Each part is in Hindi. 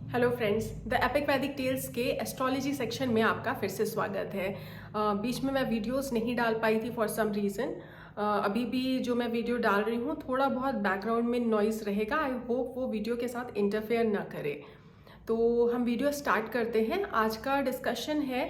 हेलो फ्रेंड्स, द एपिक वैदिक टेल्स के एस्ट्रोलॉजी सेक्शन में आपका फिर से स्वागत है। बीच में मैं वीडियोस नहीं डाल पाई थी फॉर सम रीज़न। अभी भी जो मैं वीडियो डाल रही हूँ थोड़ा बहुत बैकग्राउंड में नॉइज़ रहेगा। आई होप वो वीडियो के साथ इंटरफेयर ना करे। तो हम वीडियो स्टार्ट करते हैं। आज का डिस्कशन है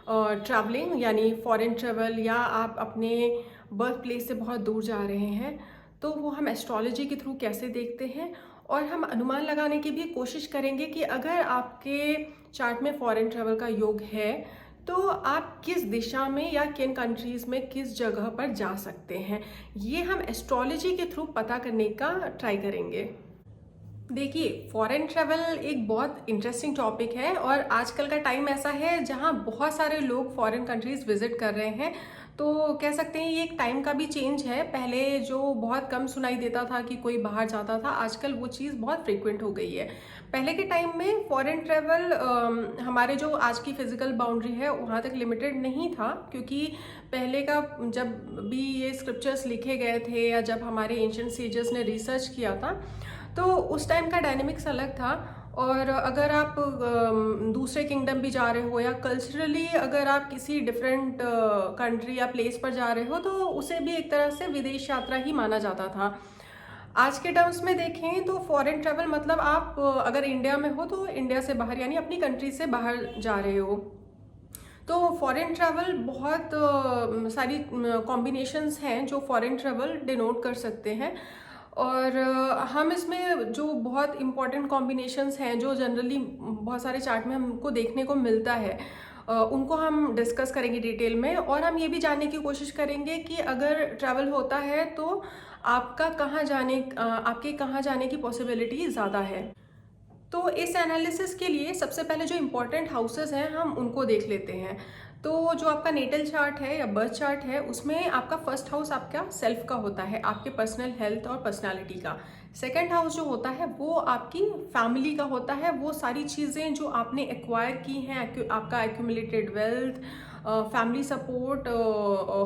ट्रैवलिंग, यानी फॉरेन ट्रैवल, या आप अपने बर्थ प्लेस से बहुत दूर जा रहे हैं तो वो हम एस्ट्रोलॉजी के थ्रू कैसे देखते हैं। और हम अनुमान लगाने की भी कोशिश करेंगे कि अगर आपके चार्ट में फॉरेन ट्रैवल का योग है तो आप किस दिशा में या किन कंट्रीज़ में किस जगह पर जा सकते हैं। ये हम एस्ट्रोलॉजी के थ्रू पता करने का ट्राई करेंगे। देखिए, फॉरेन ट्रैवल एक बहुत इंटरेस्टिंग टॉपिक है और आजकल का टाइम ऐसा है जहां बहुत सारे लोग फॉरेन कंट्रीज विजिट कर रहे हैं। तो कह सकते हैं ये एक टाइम का भी चेंज है। पहले जो बहुत कम सुनाई देता था कि कोई बाहर जाता था, आजकल वो चीज़ बहुत फ्रिक्वेंट हो गई है। पहले के टाइम में फॉरेन ट्रैवल हमारे जो आज की फिजिकल बाउंड्री है वहाँ तक लिमिटेड नहीं था, क्योंकि पहले का जब भी ये स्क्रिप्चर्स लिखे गए थे या जब हमारे एंशिएंट सेजेस ने रिसर्च किया था तो उस टाइम का डायनेमिक्स अलग था। और अगर आप दूसरे किंगडम भी जा रहे हो या कल्चरली अगर आप किसी डिफरेंट कंट्री या प्लेस पर जा रहे हो तो उसे भी एक तरह से विदेश यात्रा ही माना जाता था। आज के टर्म्स में देखें तो फॉरेन ट्रैवल मतलब आप अगर इंडिया में हो तो इंडिया से बाहर, यानी अपनी कंट्री से बाहर जा रहे हो। तो फॉरेन ट्रैवल बहुत सारी कॉम्बिनेशंस हैं जो फॉरेन ट्रैवल डिनोट कर सकते हैं। और हम इसमें जो बहुत इंपॉर्टेंट कॉम्बिनेशंस हैं जो जनरली बहुत सारे चार्ट में हमको देखने को मिलता है, उनको हम डिस्कस करेंगे डिटेल में। और हम ये भी जानने की कोशिश करेंगे कि अगर ट्रैवल होता है तो आपके कहाँ जाने की पॉसिबिलिटी ज़्यादा है। तो इस एनालिसिस के लिए सबसे पहले जो इम्पोर्टेंट हाउसेस हैं हम उनको देख लेते हैं। तो जो आपका नेटल चार्ट है या बर्थ चार्ट है उसमें आपका फर्स्ट हाउस आपका सेल्फ का होता है, आपके पर्सनल हेल्थ और पर्सनालिटी का। सेकंड हाउस जो होता है वो आपकी फैमिली का होता है, वो सारी चीज़ें जो आपने एक्वायर की हैं, आपका accumulated wealth, family support,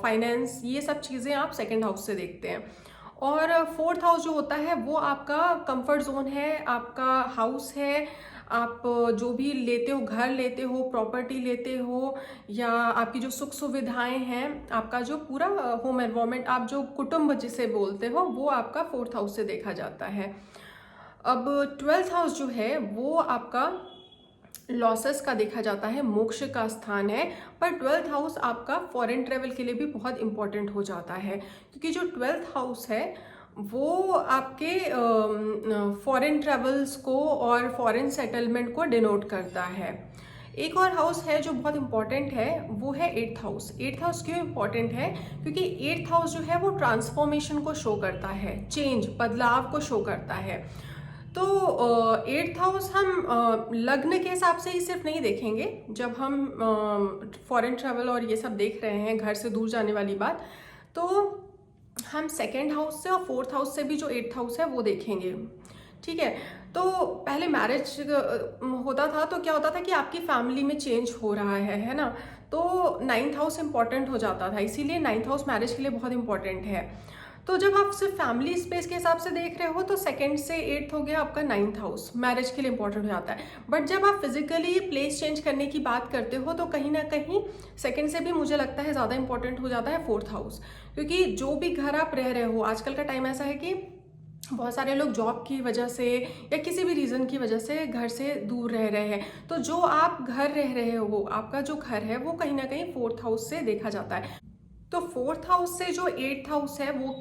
finance, ये सब चीज़ें आप सेकंड हाउस से देखते हैं। और फोर्थ हाउस जो होता है वो आपका कंफर्ट जोन है, आपका हाउस है। आप जो भी लेते हो, घर लेते हो, प्रॉपर्टी लेते हो, या आपकी जो सुख सुविधाएं हैं, आपका जो पूरा होम एनवायरनमेंट, आप जो कुटुंब जिसे बोलते हो, वो आपका फोर्थ हाउस से देखा जाता है। अब ट्वेल्थ हाउस जो है वो आपका लॉसेस का देखा जाता है, मोक्ष का स्थान है। पर ट्वेल्थ हाउस आपका फॉरेन ट्रेवल के लिए भी बहुत इंपॉर्टेंट हो जाता है, क्योंकि जो ट्वेल्थ हाउस है वो आपके फॉरेन ट्रेवल्स को और फॉरेन सेटलमेंट को डिनोट करता है। एक और हाउस है जो बहुत इंपॉर्टेंट है, वो है एट्थ हाउस। एट्थ हाउस क्यों इंपॉर्टेंट है? क्योंकि एट्थ हाउस जो है वो ट्रांसफॉर्मेशन को शो करता है, चेंज, बदलाव को शो करता है। तो एट्थ हाउस हम लग्न के हिसाब से ही सिर्फ नहीं देखेंगे जब हम फॉरेन ट्रैवल और ये सब देख रहे हैं, घर से दूर जाने वाली बात, तो हम सेकेंड हाउस से और फोर्थ हाउस से भी जो एट्थ हाउस है वो देखेंगे। ठीक है। तो पहले मैरिज होता था तो क्या होता था कि आपकी फैमिली में चेंज हो रहा है ना, तो नाइन्थ हाउस इंपॉर्टेंट हो जाता था, इसीलिए नाइन्थ हाउस मैरिज के लिए बहुत इंपॉर्टेंट है। तो जब आप सिर्फ फैमिली स्पेस के हिसाब से देख रहे हो तो सेकंड से एट्थ हो गया आपका नाइन्थ हाउस, मैरिज के लिए इंपॉर्टेंट हो जाता है। बट जब आप फिजिकली प्लेस चेंज करने की बात करते हो तो कहीं ना कहीं सेकंड से भी मुझे लगता है ज़्यादा इंपॉर्टेंट हो जाता है फोर्थ हाउस। क्योंकि जो भी घर आप रह रहे हो, आजकल का टाइम ऐसा है कि बहुत सारे लोग जॉब की वजह से या किसी भी रीज़न की वजह से घर से दूर रह रहे हैं, तो जो आप घर रह रहे हो, आपका जो घर है वो कहीं ना कहीं फोर्थ हाउस से देखा जाता है। तो फोर्थ हाउस से जो एट्थ हाउस है वो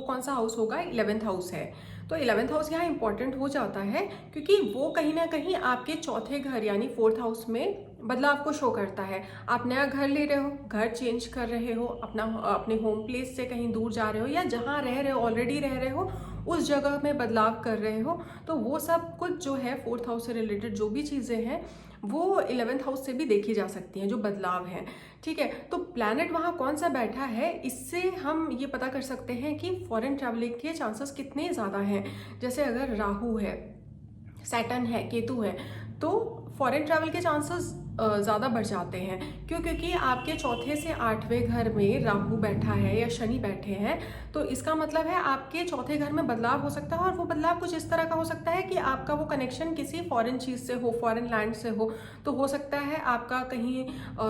कौन सा हाउस होगा? 11th हाउस है। तो 11th हाउस यहाँ इंपॉर्टेंट हो जाता है क्योंकि वो कहीं ना कहीं आपके चौथे घर यानी फोर्थ हाउस में बदलाव को शो करता है। आप नया घर ले रहे हो, घर चेंज कर रहे हो, अपने होम प्लेस से कहीं दूर जा रहे हो, या जहाँ रह रहे हो, ऑलरेडी रह रहे हो, उस जगह में बदलाव कर रहे हो। तो वो सब कुछ जो है फोर्थ हाउस से रिलेटेड जो भी चीज़ें हैं वो 11th हाउस से भी देखी जा सकती हैं, जो बदलाव हैं। ठीक है। तो प्लैनेट वहाँ कौन सा बैठा है, इससे हम ये पता कर सकते हैं कि फॉरेन ट्रैवलिंग के चांसेस कितने ज़्यादा हैं। जैसे अगर राहु है, सैटर्न है, केतु है, तो फॉरेन ट्रैवल के चांसेस ज़्यादा बढ़ जाते हैं। क्यों? क्योंकि आपके चौथे से आठवें घर में राहु बैठा है या शनि बैठे हैं, तो इसका मतलब है आपके चौथे घर में बदलाव हो सकता है, और वो बदलाव कुछ इस तरह का हो सकता है कि आपका वो कनेक्शन किसी फॉरेन चीज़ से हो, फॉरेन लैंड से हो। तो हो सकता है आपका कहीं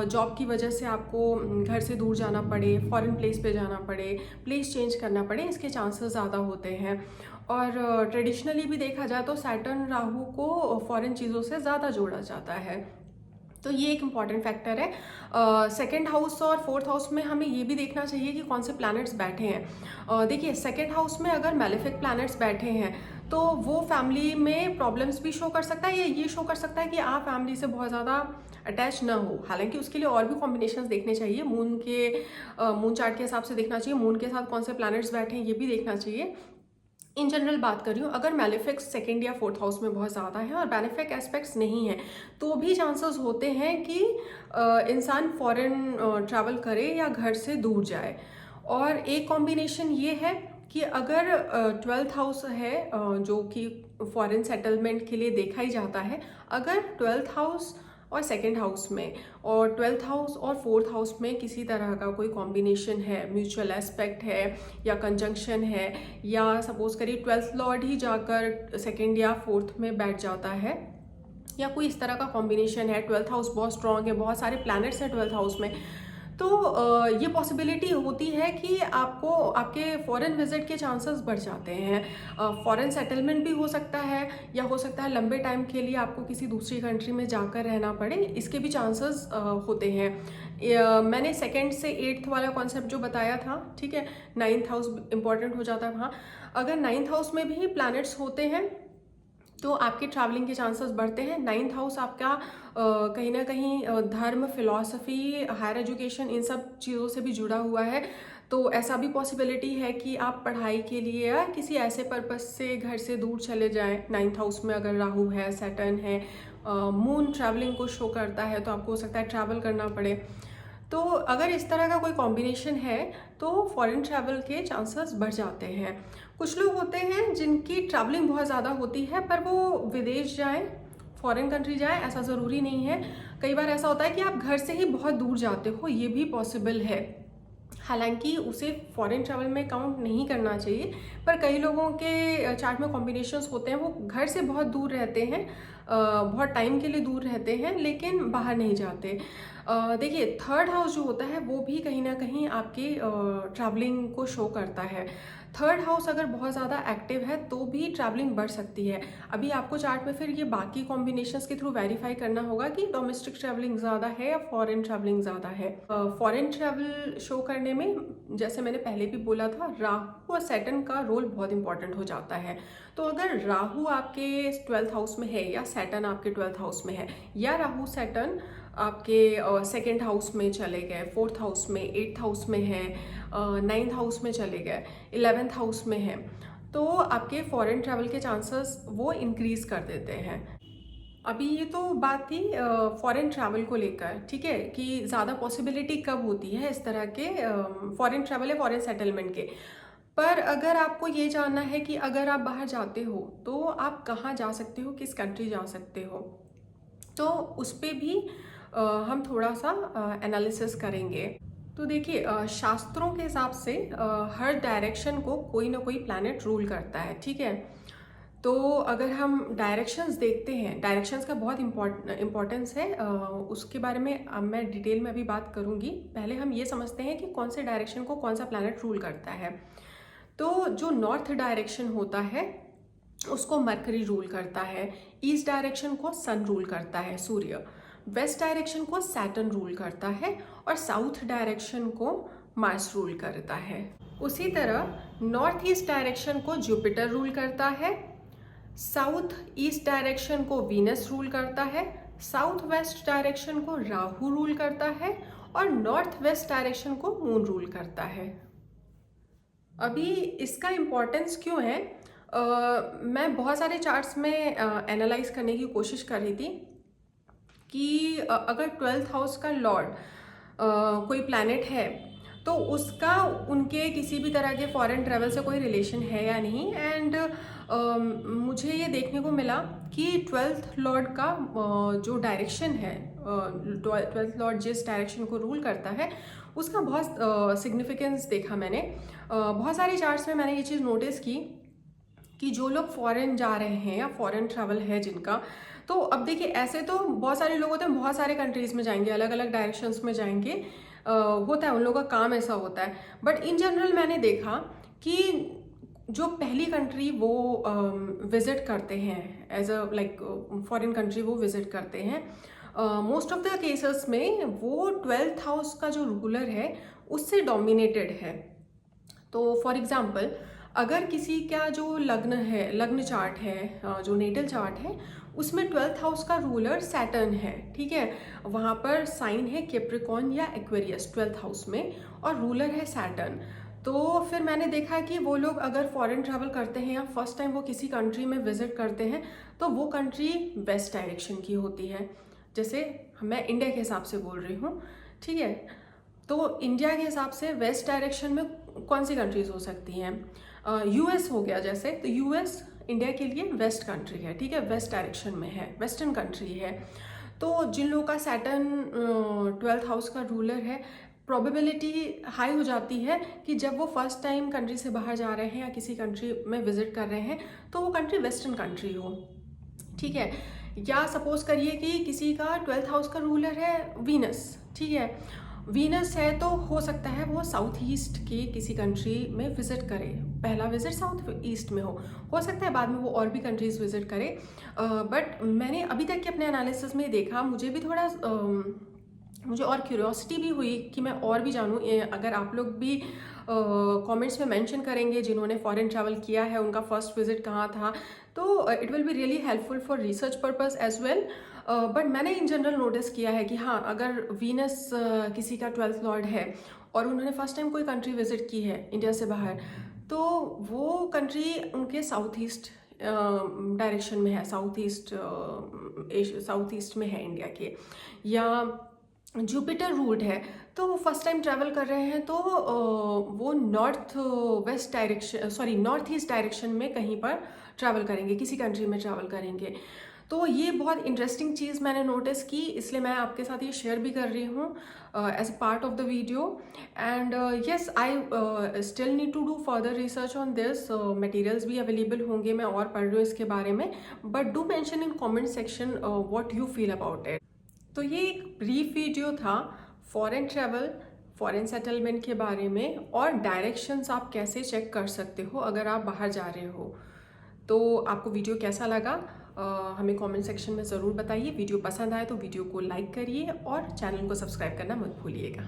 जॉब की वजह से आपको घर से दूर जाना पड़े, फॉरेन प्लेस पे जाना पड़े, प्लेस चेंज करना पड़े, इसके चांसेस ज़्यादा होते हैं। और ट्रेडिशनली भी देखा जाए तो सैटर्न राहु को फॉरेन चीज़ों से ज़्यादा जोड़ा जाता है। तो ये एक इम्पॉर्टेंट फैक्टर है। सेकेंड हाउस और फोर्थ हाउस में हमें ये भी देखना चाहिए कि कौन से प्लैनेट्स बैठे हैं। देखिए, सेकेंड हाउस में अगर मैलेफिक प्लैनेट्स बैठे हैं तो वो फैमिली में प्रॉब्लम्स भी शो कर सकता है, या ये शो कर सकता है कि आप फैमिली से बहुत ज़्यादा अटैच ना हो। हालांकि उसके लिए और भी कॉम्बिनेशंस देखने चाहिए, मून चार्ट के हिसाब से देखना चाहिए, मून के साथ कौन से प्लैनेट्स बैठे हैं ये भी देखना चाहिए। इन जनरल बात कर रही हूँ, अगर मैलेफिक्स सेकेंड या फोर्थ हाउस में बहुत ज़्यादा है और बेनिफिक एस्पेक्ट्स नहीं है, तो भी चांसेस होते हैं कि इंसान फॉरेन ट्रैवल करे या घर से दूर जाए। और एक कॉम्बिनेशन ये है कि अगर ट्वेल्थ हाउस है, जो कि फॉरेन सेटलमेंट के लिए देखा ही जाता है, अगर ट्वेल्थ हाउस और सेकेंड हाउस में और ट्वेल्थ हाउस और फोर्थ हाउस में किसी तरह का कोई कॉम्बिनेशन है, म्यूचुअल एस्पेक्ट है या कंजंक्शन है, या सपोज करिए ट्वेल्थ लॉर्ड ही जाकर सेकेंड या फोर्थ में बैठ जाता है, या कोई इस तरह का कॉम्बिनेशन है, ट्वेल्थ हाउस बहुत स्ट्रांग है, बहुत सारे प्लैनेट्स हैं ट्वेल्थ हाउस में, तो ये पॉसिबिलिटी होती है कि आपको आपके फॉरेन विजिट के चांसेस बढ़ जाते हैं। फॉरेन सेटलमेंट भी हो सकता है, या हो सकता है लंबे टाइम के लिए आपको किसी दूसरी कंट्री में जाकर रहना पड़े, इसके भी चांसेस होते हैं। मैंने सेकंड से एट्थ वाला कॉन्सेप्ट जो बताया था, ठीक है, नाइन्थ हाउस इंपॉर्टेंट हो जाता है वहाँ। अगर नाइन्थ हाउस में भी प्लैनेट्स होते हैं तो आपके ट्रैवलिंग के चांसेस बढ़ते हैं। नाइन्थ हाउस आपका कहीं ना कहीं धर्म, फिलॉसफी, हायर एजुकेशन, इन सब चीज़ों से भी जुड़ा हुआ है। तो ऐसा भी पॉसिबिलिटी है कि आप पढ़ाई के लिए या किसी ऐसे पर्पस से घर से दूर चले जाएं। नाइन्थ हाउस में अगर राहु है, सैटर्न है, मून ट्रैवलिंग को शो करता है, तो आपको हो सकता है ट्रैवल करना पड़े। तो अगर इस तरह का कोई कॉम्बिनेशन है तो फॉरेन ट्रैवल के चांसेस बढ़ जाते हैं। कुछ लोग होते हैं जिनकी ट्रैवलिंग बहुत ज़्यादा होती है, पर वो विदेश जाएं, फॉरेन कंट्री जाएं, ऐसा ज़रूरी नहीं है। कई बार ऐसा होता है कि आप घर से ही बहुत दूर जाते हो, ये भी पॉसिबल है। हालांकि उसे फॉरेन ट्रैवल में काउंट नहीं करना चाहिए, पर कई लोगों के चार्ट में कॉम्बिनेशंस होते हैं, वो घर से बहुत दूर रहते हैं, बहुत टाइम के लिए दूर रहते हैं, लेकिन बाहर नहीं जाते। देखिए, थर्ड हाउस जो होता है वो भी कहीं ना कहीं आपके ट्रैवलिंग को शो करता है। थर्ड हाउस अगर बहुत ज़्यादा एक्टिव है तो भी ट्रैवलिंग बढ़ सकती है। अभी आपको चार्ट में फिर ये बाकी कॉम्बिनेशंस के थ्रू वेरीफाई करना होगा कि डोमेस्टिक ट्रैवलिंग ज़्यादा है या फॉरेन ट्रैवलिंग ज़्यादा है। फॉरेन ट्रैवल शो करने में, जैसे मैंने पहले भी बोला था, राहु और सैटर्न का रोल बहुत इंपॉर्टेंट हो जाता है। तो अगर राहु आपके ट्वेल्थ हाउस में है या सैटर्न आपके ट्वेल्थ हाउस में है, या राहु सैटर्न आपके सेकेंड हाउस में चले गए, फोर्थ हाउस में, एट्थ हाउस में है, नाइन्थ हाउस में चले गए, 11th हाउस में है, तो आपके फॉरेन ट्रैवल के चांसेस वो इंक्रीज कर देते हैं। अभी ये तो बात थी फॉरेन ट्रैवल को लेकर, ठीक है, कि ज़्यादा पॉसिबिलिटी कब होती है इस तरह के फॉरेन ट्रैवल या फॉरेन सेटलमेंट के। पर अगर आपको ये जानना है कि अगर आप बाहर जाते हो तो आप कहाँ जा सकते हो, किस कंट्री जा सकते हो, तो उस पर भी हम थोड़ा सा एनालिसिस करेंगे। तो देखिए, शास्त्रों के हिसाब से हर डायरेक्शन को कोई ना कोई प्लैनेट रूल करता है, ठीक है। तो अगर हम डायरेक्शंस देखते हैं, डायरेक्शंस का बहुत इम्पोर्टेंस है, उसके बारे में मैं डिटेल में अभी बात करूंगी। पहले हम ये समझते हैं कि कौन से डायरेक्शन को कौन सा प्लैनेट रूल करता है। तो जो नॉर्थ डायरेक्शन होता है उसको मरकरी रूल करता है, ईस्ट डायरेक्शन को सन रूल करता है, सूर्य, वेस्ट डायरेक्शन को सैटर्न रूल करता है, और साउथ डायरेक्शन को मार्स रूल करता है। उसी तरह नॉर्थ ईस्ट डायरेक्शन को जुपिटर रूल करता है, साउथ ईस्ट डायरेक्शन को वीनस रूल करता है, साउथ वेस्ट डायरेक्शन को राहु रूल करता है, और नॉर्थ वेस्ट डायरेक्शन को मून रूल करता है। अभी इसका इम्पोर्टेंस क्यों है, मैं बहुत सारे चार्ट्स में एनालाइज करने की कोशिश कर रही थी कि अगर ट्वेल्थ हाउस का लॉर्ड कोई प्लैनेट है तो तो उसका उनके किसी भी तरह के फॉरेन ट्रैवल से कोई रिलेशन है या नहीं। एंड मुझे ये देखने को मिला कि 12th लॉर्ड का जो डायरेक्शन है, 12th लॉर्ड जिस डायरेक्शन को रूल करता है उसका बहुत सिग्निफिकेंस देखा मैंने। बहुत सारे चार्ट्स में मैंने ये चीज़ नोटिस की कि जो लोग फॉरेन जा रहे हैं या फॉरेन ट्रैवल है जिनका, तो अब देखिए ऐसे तो बहुत सारे लोग होते हैं, बहुत सारे कंट्रीज़ में जाएंगे, अलग अलग डायरेक्शंस में जाएंगे, होता है, उन लोगों का काम ऐसा होता है। बट इन जनरल मैंने देखा कि जो पहली कंट्री वो विज़िट करते हैं as a like foreign country वो विज़िट करते हैं, मोस्ट ऑफ द केसेस में वो 12th हाउस का जो रूलर है उससे डोमिनेटेड है। तो फॉर एग्जांपल अगर किसी का जो लग्न है, लग्न चार्ट है, जो नेटल चार्ट है, उसमें 12th हाउस का रूलर सैटर्न है, ठीक है, वहाँ पर साइन है कैप्रिकॉर्न या एक्वेरियस 12th हाउस में, और रूलर है सैटर्न। तो फिर मैंने देखा कि वो लोग अगर फॉरेन ट्रैवल करते हैं या फर्स्ट टाइम वो किसी कंट्री में विजिट करते हैं तो वो कंट्री वेस्ट डायरेक्शन की होती है। जैसे मैं इंडिया के हिसाब से बोल रही हूँ, ठीक है, तो इंडिया के हिसाब से वेस्ट डायरेक्शन में कौन सी कंट्रीज हो सकती हैं? यूएस हो गया जैसे, तो यूएस इंडिया के लिए वेस्ट कंट्री है, ठीक है, वेस्ट डायरेक्शन में है, वेस्टर्न कंट्री है। तो जिन लोगों का सैटर्न 12th हाउस का रूलर है, प्रोबेबिलिटी हाई हो जाती है कि जब वो फर्स्ट टाइम कंट्री से बाहर जा रहे हैं या किसी कंट्री में विजिट कर रहे हैं तो वो कंट्री वेस्टर्न कंट्री हो, ठीक है। या सपोज करिए कि किसी का 12th हाउस का रूलर है वीनस, ठीक है, वीनस है तो हो सकता है वो साउथ ईस्ट के किसी कंट्री में विजिट करे, पहला विजिट साउथ ईस्ट में हो सकता है बाद में वो और भी कंट्रीज विजिट करे। बट मैंने अभी तक के अपने एनालिसिस में देखा, मुझे भी थोड़ा मुझे और क्यूरियोसिटी भी हुई कि मैं और भी जानूँ। अगर आप लोग भी कमेंट्स में मेंशन करेंगे जिन्होंने फॉरेन ट्रैवल किया है, उनका फर्स्ट विजिट कहाँ था, तो it will be really helpful for research purpose as well. But मैंने इन जनरल नोटिस किया है कि हाँ, अगर वीनस किसी का 12th लॉर्ड है और उन्होंने फर्स्ट टाइम कोई कंट्री विजिट की है इंडिया से बाहर, तो वो कंट्री उनके साउथ ईस्ट डायरेक्शन में है, साउथ ईस्ट में है इंडिया के। या जुपिटर रूट है तो वो फर्स्ट टाइम ट्रैवल कर रहे हैं तो वो नॉर्थ ईस्ट डायरेक्शन में कहीं पर ट्रैवल करेंगे, किसी कंट्री में ट्रैवल करेंगे। तो ये बहुत इंटरेस्टिंग चीज़ मैंने नोटिस की, इसलिए मैं आपके साथ ये शेयर भी कर रही हूँ as a part of the video. And yes, I still need to do further research on this. Materials भी अवेलेबल होंगे, मैं और पढ़ रही हूँ इसके बारे में, but do mention in comment section what you feel about it. तो ये एक ब्रीफ वीडियो था फॉरेन ट्रैवल, फॉरेन सेटलमेंट के बारे में, और डायरेक्शंस आप कैसे चेक कर सकते हो अगर आप बाहर जा रहे हो। तो आपको वीडियो कैसा लगा हमें कमेंट सेक्शन में ज़रूर बताइए। वीडियो पसंद आए तो वीडियो को लाइक करिए और चैनल को सब्सक्राइब करना मत भूलिएगा।